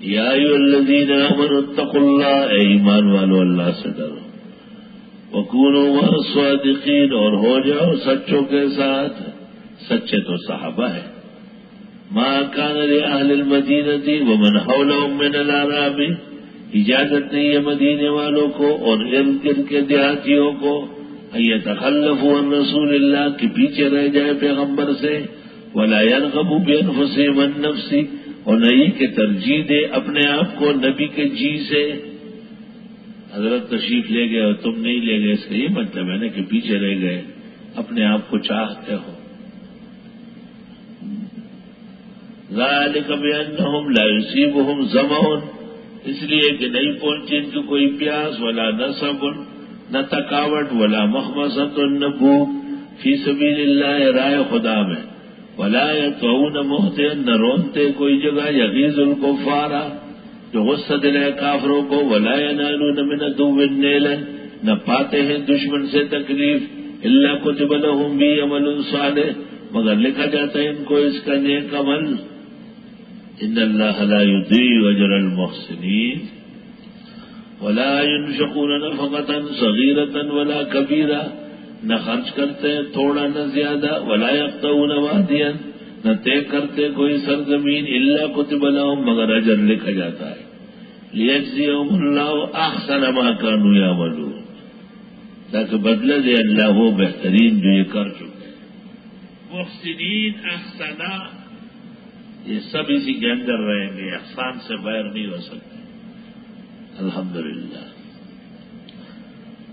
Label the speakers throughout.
Speaker 1: یا ایھا الذین آمنوا اتقوا اللہ، اے ایمان والو اللہ سے ڈرو، وکونوا مع الصادقین، اور ہو جاؤ سچوں کے ساتھ، سچے تو صحابہ ہیں۔ ما کان لأہل المدینۃ ومن حولهم من الاعراب، اجازت نہیں ہے مدینے والوں کو اور ارد گرد کے دیہاتیوں کو ان یتخلفوا عن رسول اللہ، کہ پیچھے رہ جائے پیغمبر سے، ولا يرغبوا بانفسهم عن نفسه، اور نہیں کہ ترجیح دے اپنے آپ کو نبی کے جی سے۔ حضرت تشریف لے گئے اور تم نہیں لے گئے، اس کا یہ مطلب ہے نا کہ پیچھے رہ گئے، اپنے آپ کو چاہتے ہو۔ ذالک بانہم لا یصیبہم ظمأ، اس لیے کہ نہیں پہنچے ان کو کوئی پیاس، ولا نصب، نہ تھکاوٹ، ولا مخمصۃ، نہ بھوک، فی سبیل اللہ، راہ خدا میں، ولا یطؤون موطئا، نہ رونتے کوئی جگہ، یغیظ الکفار، جو غصہ دلائے کافروں کو، ولا ینالون من عدو نیلا، نہ پاتے ہیں دشمن سے تکلیف، الا کتب لهم به عمل صالح، مگر لکھا جاتا ہے ان کو اس کا نیک عمل۔ ان اللہ لا یضیع اجر المحسنین، ولا ينفقون نفقة صغیرة ولا کبیرہ، نہ خرچ کرتے ہیں تھوڑا نہ زیادہ، ولا يقطعون وادیا، نہ طے کرتے کوئی سرزمین، الا کتب لهم، مگر اجر لکھا جاتا ہے، لیجزیہم اللہ احسن ما كانوا یعملون، تاکہ بدلہ دے اللہ وہ بہترین جو یہ کر چکے۔ محسنین، احسنا، یہ سب اسی کے اندر رہیں گے، احسان سے باہر نہیں ہو سکتے۔ الحمدللہ۔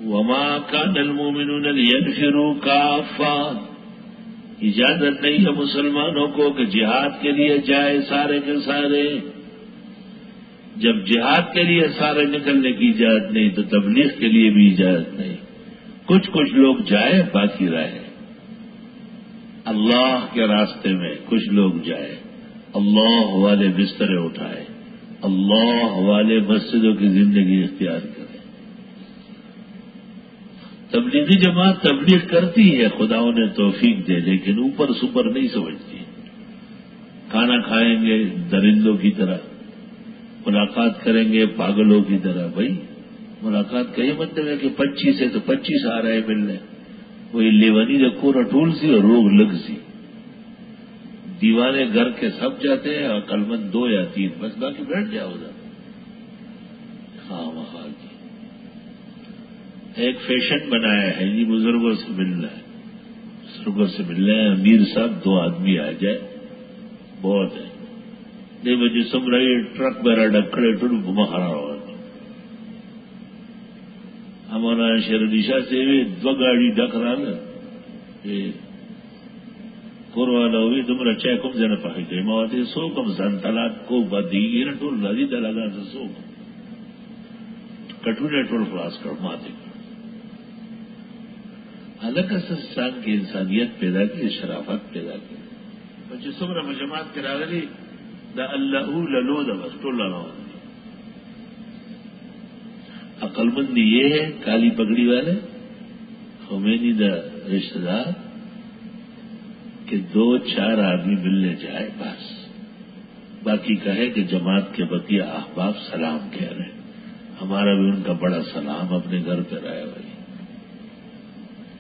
Speaker 1: وما كان المؤمنون لينفروا كافة، اجازت نہیں ہے مسلمانوں کو کہ جہاد کے لیے جائے سارے کے سارے۔ جب جہاد کے لیے سارے نکلنے کی اجازت نہیں تو تبلیغ کے لیے بھی اجازت نہیں۔ کچھ لوگ جائے، باقی رہے اللہ کے راستے میں، کچھ لوگ جائے، اللہ والے بسترے اٹھائے، اللہ والے مسجدوں کی زندگی اختیار کرے۔ تبلیغی جماعت تبلیغ کرتی ہے، خدا انہیں توفیق دے، لیکن اوپر سپر نہیں سمجھتی۔ کھانا کھائیں گے درندوں کی طرح، ملاقات کریں گے پاگلوں کی طرح۔ بھائی ملاقات کا یہ مطلب ہے کہ 25 ہے تو 25 آ رہے ملنے، وہی لیونی جو کورا ٹول سی اور روگ لگ سی، دیوانے گھر کے سب جاتے ہیں اور کلمند 2 یا 3، بس باقی بیٹھ جاؤ ادھر۔ ہاں وہاں کی ایک فیشن بنایا ہے جی، بزرگوں سے ملنا ہے، بزرگوں سے ملنا ہے، امیر صاحب 2 آدمی آ جائے بہت ہے، نہیں بجے سم رہی ٹرک میرا ڈکڑے ٹوٹ مہارا ہوا۔ ہمارا شیرنیشا سے بھی 2 گاڑی ڈک رہا نا، والا ہوئی تمہارا چائے کم دینا پائی گئی مواتے سو کم سن طلاق کو بدی نا ٹول لادی دلاگا سے سو کٹونے ٹول خلاص کر ماتے کا الگ انسان کی انسانیت پیدا کی، شرافت پیدا کی۔ بچے سمرا مجماعت کرا گئی دا اللہ للو دا بس ٹول لانا عقل مندی یہ ہے، کالی پگڑی والے خمینی دا رشتہ دار کہ 2-4 آدمی ملنے جائے بس، باقی کہے کہ جماعت کے بقیہ احباب سلام کہہ رہے ہیں، ہمارا بھی ان کا بڑا سلام اپنے گھر پہ رہے بھائی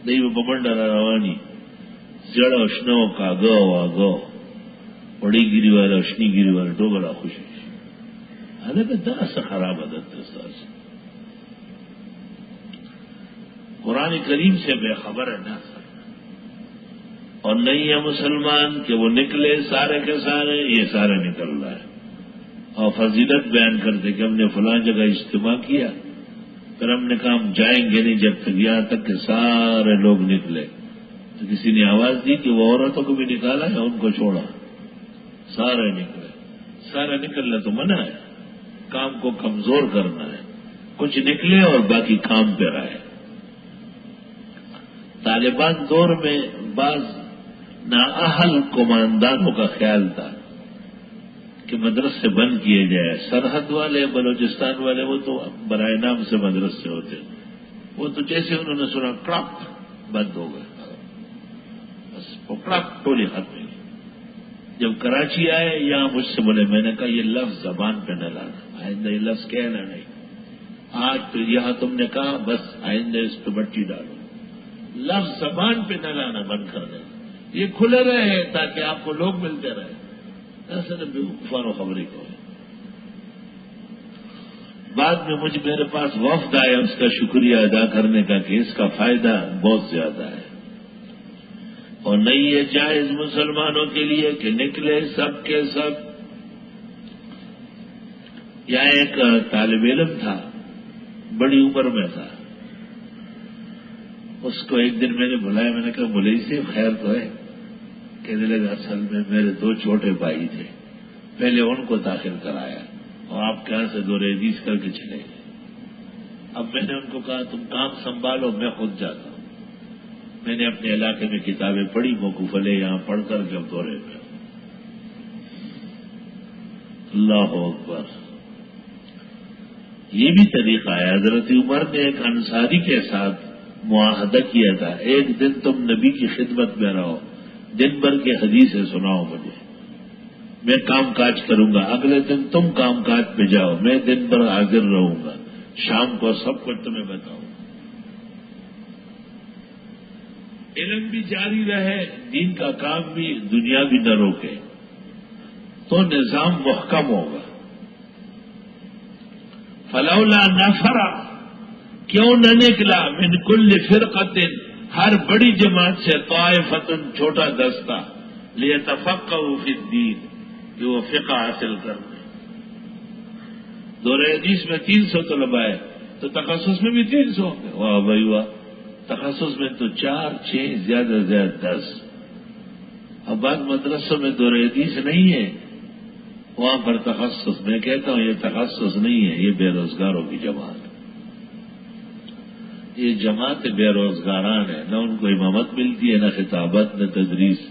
Speaker 1: نہیں وہ ببنڈا روانی جڑ اشنو کا گو آگو بڑی گیری والا اشنی گیری والا ڈوبرا خوشی حالانکہ دس خراب عادت ہے۔ قرآن کریم سے بے خبر ہے نہ اور نہیں ہے مسلمان کہ وہ نکلے سارے کے سارے، یہ سارے نکل رہا ہے اور فضیلت بیان کرتے کہ ہم نے فلاں جگہ اجتماع کیا، پھر ہم نے کہا ہم جائیں گے نہیں جب تک یہاں تک کہ سارے لوگ نکلے، تو کسی نے آواز دی کہ وہ عورتوں کو بھی نکالا یا ان کو چھوڑا، سارے نکلے۔ سارے نکلنا تو منع ہے، کام کو کمزور کرنا ہے، کچھ نکلے اور باقی کام پہ رہے۔ طالبان دور میں بعض نااہل کماندانوں کا خیال تھا کہ مدرسے بند کیے جائے، سرحد والے بلوچستان والے وہ تو برائے نام سے مدرسے ہوتے، وہ تو جیسے انہوں نے سنا کڑک بند ہو گئے، بس وہ کڑک ٹولی ختم ہوئی۔ جب کراچی آئے یہاں مجھ سے بولے، میں نے کہا یہ لفظ زبان پہ نہ لانا، آئندہ یہ لفظ کہنا نہیں، آج تو یہاں تم نے کہا بس آئندہ اس پہ مٹی ڈالو، لفظ زبان پہ نہ لانا بند کر دیں، یہ کھلے رہے تاکہ آپ کو لوگ ملتے رہے، ایسا نہ بیوقوفانو خبریں کو۔ بعد میں میرے پاس وفد آیا اس کا شکریہ ادا کرنے کا کہ اس کا فائدہ بہت زیادہ ہے، اور نہیں یہ جائز مسلمانوں کے لیے کہ نکلے سب کے سب۔ یہاں ایک طالب علم تھا، بڑی عمر میں تھا، اس کو ایک دن میں نے بلایا، میں نے کہا مولوی سے خیر تو ہے؟ کہنے لگا اصل میں میرے 2 چھوٹے بھائی تھے، پہلے ان کو داخل کرایا اور آپ کے یہاں سے 2 حدیث کر کے چلے گئے، اب میں نے ان کو کہا تم کام سنبھالو میں خود جاتا ہوں، میں نے اپنے علاقے میں کتابیں پڑھی، موقوف علیہ یہاں پڑھ کر کے اب دورے میں۔ اللہ اکبر، یہ بھی طریقہ ہے۔ حضرت عمر نے ایک انصاری کے ساتھ معاہدہ کیا تھا، ایک دن تم نبی کی خدمت میں رہو، دن بھر کی حدیثیں سناؤ مجھے، میں کام کاج کروں گا، اگلے دن تم کام کاج پہ جاؤ، میں دن بھر حاضر رہوں گا، شام کو سب کچھ تمہیں بتاؤں۔ علم بھی جاری رہے، دین کا کام بھی، دنیا بھی نہ روکے، تو نظام محکم ہوگا۔ فلولا نفر، کیوں نہ نکلا من کل فرقۃ، ہر بڑی جماعت سے طائفۃ، چھوٹا دستہ، لیتفقہوا فی الدین، کہ وہ فقہ حاصل کر لیں۔ دورہ حدیث میں 300 طلباء ہے تو تخصص میں بھی 300 ہوں گے، واہ بھائی واہ، تخصص میں تو 4 6 زیادہ سے زیادہ 10۔ اب بعض مدرسوں میں دورہ حدیث نہیں ہے، وہاں پر تخصص، میں کہتا ہوں یہ تخصص نہیں ہے، یہ بے روزگاروں کی جماعت، یہ جماعت بے روزگاران ہے، نہ ان کو امامت ملتی ہے، نہ خطابت، نہ تدریس،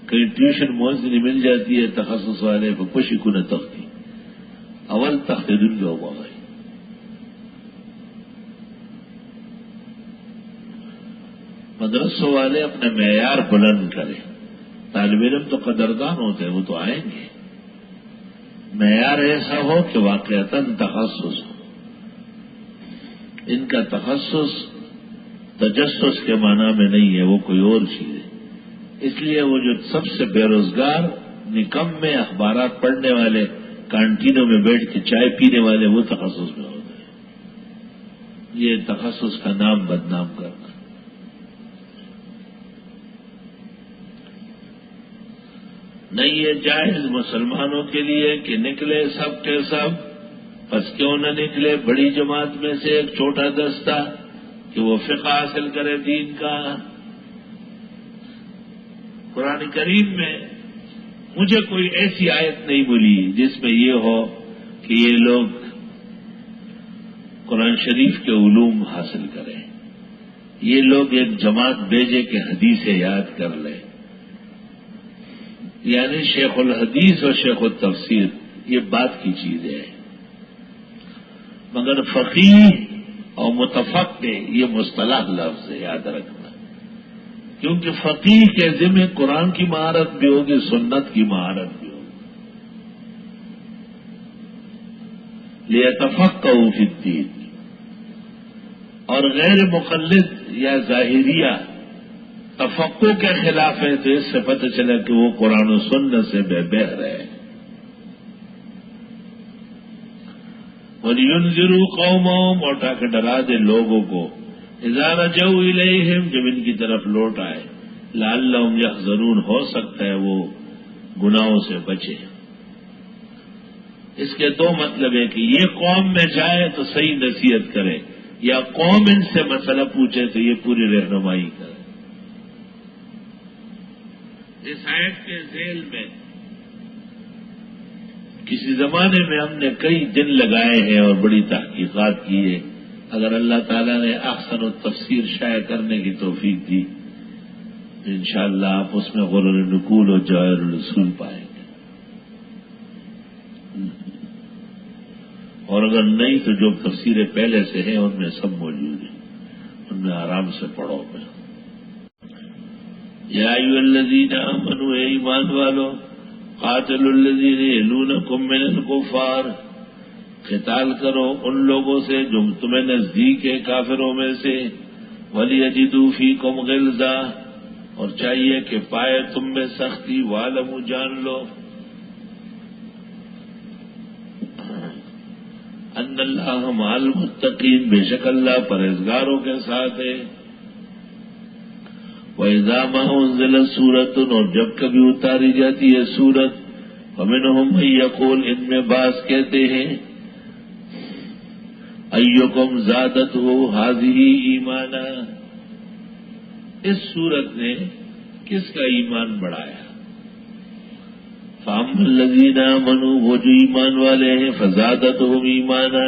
Speaker 1: کہیں ٹیوشن موزنی مل جاتی ہے تخصص والے کو، خوشی کو نہ تختی، اول تخت دنیا ہوا گئی۔ مدرسوں والے اپنا معیار بلند کریں، طالب علم تو قدردان ہوتے ہیں، وہ تو آئیں گے، معیار ایسا ہو کہ واقعتاً تخصص ہو۔ ان کا تخصص تجسس کے معنی میں نہیں ہے، وہ کوئی اور چیز ہے۔ اس لیے وہ جو سب سے بے روزگار، نکمے، اخبارات پڑھنے والے، کانٹینوں میں بیٹھ کے چائے پینے والے، وہ تخصص میں ہوتے ہیں۔ یہ تخصص کا نام بدنام کرنا۔ نہیں یہ جائز مسلمانوں کے لیے کہ نکلے سب کے سب، پس کیوں نہ نکلے بڑی جماعت میں سے ایک چھوٹا دستہ کہ وہ فقہ حاصل کرے دین کا۔ قرآن کریم میں مجھے کوئی ایسی آیت نہیں ملی جس میں یہ ہو کہ یہ لوگ قرآن شریف کے علوم حاصل کریں، یہ لوگ ایک جماعت بھیجے کہ حدیثیں یاد کر لیں، یعنی شیخ الحدیث اور شیخ التفسیر یہ بات کی چیز ہے، مگر فقیہ اور متفقہ یہ مصطلح لفظ ہے، یاد رکھنا، کیونکہ فقیہ کے ذمہ قرآن کی مہارت بھی ہوگی، سنت کی مہارت بھی ہوگی۔ لیتفقہوا فی الدین، اور غیر مقلد یا ظاہریہ تفقہ کے خلاف ہے، تو اس سے پتہ چلا کہ وہ قرآن و سنت سے بے بہر ہے۔ وَلِيُنذِرُوا قَوْمَهُمْ، اور تاکہ ڈرا دے لوگوں کو، اِذَا رَجَعُوا إِلَيْهِمْ، جب ان کی طرف لوٹ آئے، لَعَلَّهُمْ يَحْذَرُونَ، ہو سکتا ہے وہ گناہوں سے بچے۔ اس کے 2 مطلب ہے کہ یہ قوم میں جائے تو صحیح نصیحت کرے، یا قوم ان سے مسئلہ پوچھے تو یہ پوری رہنمائی کرے۔ اس آیت کے ذیل میں کسی زمانے میں ہم نے کئی دن لگائے ہیں اور بڑی تحقیقات کی ہے، اگر اللہ تعالیٰ نے احسن التفسیر شائع کرنے کی توفیق دی تو انشاءاللہ آپ اس میں غرر نقول اور جواہر الرسول پائیں گے، اور اگر نہیں تو جو تفسیریں پہلے سے ہیں ان میں سب موجود ہیں، ان میں آرام سے پڑھو میں۔ یا ایھا الذین آمنوا، اے ایمان والو، قاتلوا الذین یلونکم من الکفار، قتال کرو ان لوگوں سے جو تمہیں نزدیک ہے کافروں میں سے، وَلْيَجِدُوا فِيكُمْ غِلْظَةً، اور چاہیے کہ پائے تم میں سختی، وَاعْلَمُوا، جان لو، ان اللہ مع المتقین، بے شک اللہ پرہیزگاروں کے ساتھ ہے۔ وَإِذَا مَا أُنزِلَتْ سُورَةٌ، اور جب کبھی اتاری جاتی ہے سورت، فَمِنْهُمْ مَن يَقُولُ، ان میں بعض کہتے ہیں، أَيُّكُمْ زَادَتْهُ هَٰذِهِ ایمانا، اس سورت نے کس کا ایمان بڑھایا؟ فَأَمَّا الَّذِينَ آمَنُوا، وہ جو ایمان والے ہیں، فَزَادَتْهُمْ ایمانا،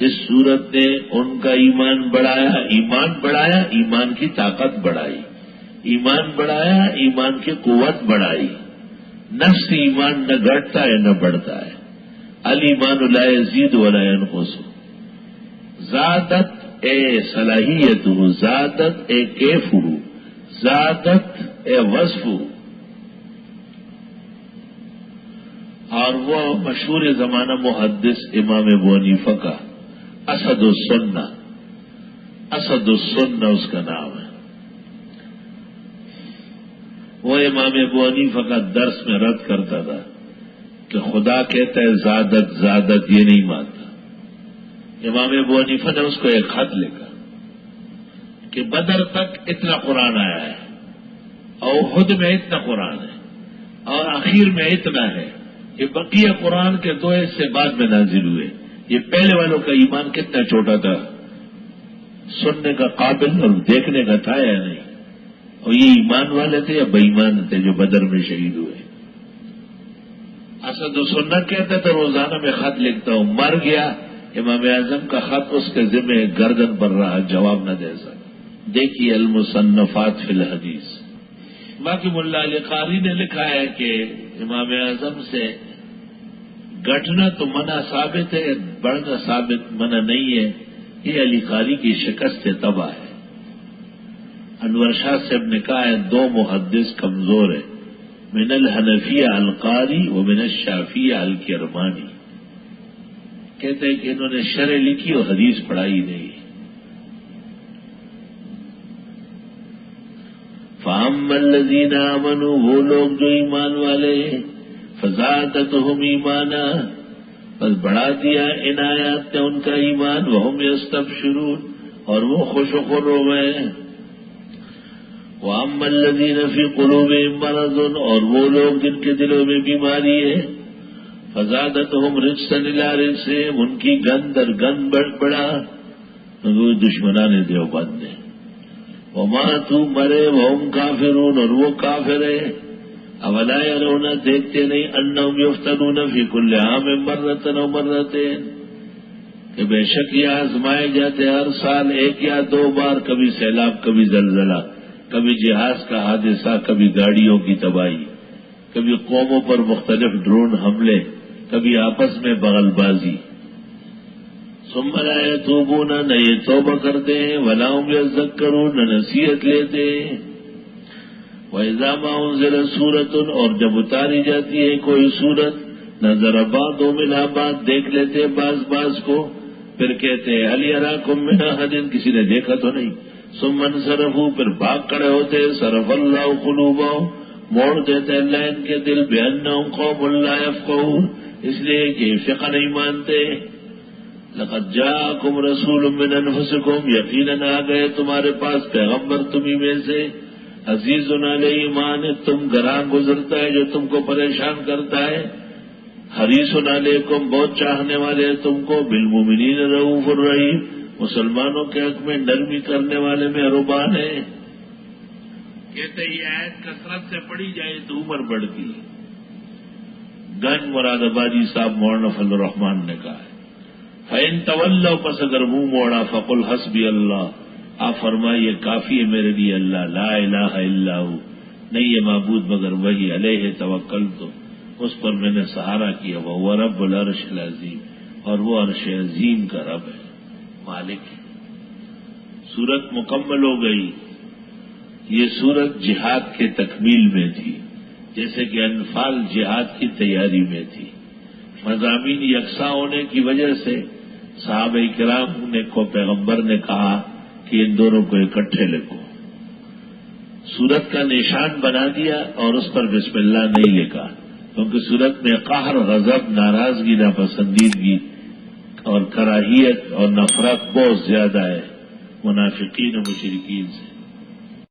Speaker 1: اس صورت نے ان کا ایمان بڑھایا۔ ایمان بڑھایا، ایمان کی طاقت بڑھائی، ایمان بڑھایا، ایمان کی قوت بڑھائی۔ نفس ایمان نہ گھٹتا ہے نہ بڑھتا ہے۔ الایمان لا یزید ولا ینقص، زادت اے صلاحیت، زادت اے کیف، زادت اے وصف۔ اور وہ مشہور زمانہ محدث امام ابو حنیفہ کا اسد السنہ، اسد السنہ اس کا نام ہے، وہ امام ابو حنیفہ کا درس میں رد کرتا تھا کہ خدا کہتا ہے زادت زادت، یہ نہیں مانتا۔ امام ابو حنیفہ نے اس کو ایک خط لکھا کہ بدر تک اتنا قرآن آیا ہے، اور احد میں اتنا قرآن ہے، اور آخر میں اتنا ہے، یہ بقیہ قرآن کے دو حصے بعد میں نازل ہوئے۔ یہ پہلے والوں کا ایمان کتنا چھوٹا تھا، سننے کا قابل اور دیکھنے کا تھا یا نہیں، اور یہ ایمان والے تھے یا بے ایمان تھے جو بدر میں شہید ہوئے۔ اسد السنہ کہتا تھا روزانہ میں خط لکھتا ہوں، مر گیا، امام اعظم کا خط اس کے ذمہ گردن پر رہا، جواب نہ دے سکا۔ دیکھیے المصنفات فی الحدیث۔ باقی ملا علی قاری نے لکھا ہے کہ امام اعظم سے گھٹنا تو منع ثابت ہے، بڑھنا ثابت منع نہیں ہے، یہ علی قاری کی شکست تباہ ہے۔ انور شاہ صاحب نے کہا ہے دو محدث کمزور ہے، من الحنفیہ القاری و من الشافعیہ الکرمانی، کہتے ہیں کہ انہوں نے شرح لکھی اور حدیث پڑھائی نہیں۔ فَأَمَّا الَّذِينَ آمَنُوا، وہ لوگ جو ایمان والے ہیں، فَزَادَتْهُمْ ایمانا، بس بڑھا دیا ان آیات نے ان کا ایمان، وَهُمْ يَسْتَبْشِرُونَ، اور وہ خوش و خر ہو گئے۔ وَأَمَّا الَّذِينَ فِي قُلُوبِهِمْ مَرَضٌ، اور وہ لوگ جن کے دلوں میں بیماری ہے، فَزَادَتْهُمْ رِجْسًا إِلَىٰ رِجْسِهِمْ، ان کی گند اور گند بڑھا، وہ دشمنان دیوبند ہیں۔ وَمَاتُوا، مرے، وَهُمْ كَافِرُونَ، اور وہ کافر ہیں۔ اولا يرون، دیکھتے نہیں، انہم یفتنون فی کل عام مرۃ او مرتین، کہ بے شک یہ آزمائے جاتے ہر سال ایک یا دو بار، کبھی سیلاب، کبھی زلزلہ، کبھی جہاز کا حادثہ، کبھی گاڑیوں کی تباہی، کبھی قوموں پر مختلف ڈرون حملے، کبھی آپس میں بغل بازی۔ ثم لا یتوبون، نہ یہ توبہ کرتے ہیں، ولا هم یذکرون، نہ نصیحت لیتے ہیں۔ وَإِذَا مَا أُنزِلَتْ سُورَةٌ، اور جب اتاری جاتی ہے کوئی سورت، نظر بعضهم إِلَىٰ بَعْضٍ، دیکھ لیتے بعض کو، پھر کہتے ہیں هَلْ يَرَاكُم مِّنْ أَحَدٍ، کسی نے دیکھا تو نہیں، ثُمَّ انصَرَفُوا، پھر بھاگ کھڑے ہوتے، صَرَفَ اللَّهُ قُلُوبَهُمْ، موڑ دیتے اللہ ان کے دل، بِأَنَّهُمْ قَوْمٌ لَّا يَفْقَهُونَ، اس لیے کہ فقہ نہیں مانتے۔ لَقَدْ جَاءَكُمْ رَسُولٌ مِّنْ أَنفُسِكُمْ، یقیناً آ گئے تمہارے پاس پیغمبر تمہیں میں سے، عزیز علیہ ما عنتم، گراں گزرتا ہے جو تم کو پریشان کرتا ہے، حریص علیکم، بہت چاہنے والے تم کو، بالمؤمنین رؤوف الرحیم، مسلمانوں کے حق میں نرمی کرنے والے مہربان ہیں۔ کہتے یہ آیت کثرت سے پڑھی جائے تو عمر بڑھتی ہے۔ گنج مراد آبادی صاحب مولانا فضل الرحمان نے کہا ہے، فَإِن تَوَلَّوْا، پس اگر منہ موڑا، فَقُلْ حَسْبِيَ اللَّهُ، آپ فرمائیے کافی ہے میرے لیے اللہ، لا الہ الا ہو، نہیں ہے معبود مگر وہی، علیہ توکلت، اس پر میں نے سہارا کیا، وہ رب العرش العظیم، اور وہ عرش عظیم کا رب ہے، مالک ہے۔ سورت مکمل ہو گئی۔ یہ سورت جہاد کے تکمیل میں تھی، جیسے کہ انفال جہاد کی تیاری میں تھی. مضامین یکساں ہونے کی وجہ سے صحابہ کرام کو پیغمبر نے کہا کہ ان دونوں کو اکٹھے لکھو. سورت کا نشان بنا دیا اور اس پر بسم اللہ نہیں لکھا، کیونکہ سورت میں قہر، غضب، ناراضگی، ناپسندیدگی اور کراہیت اور نفرت بہت زیادہ ہے منافقین و مشرکین سے.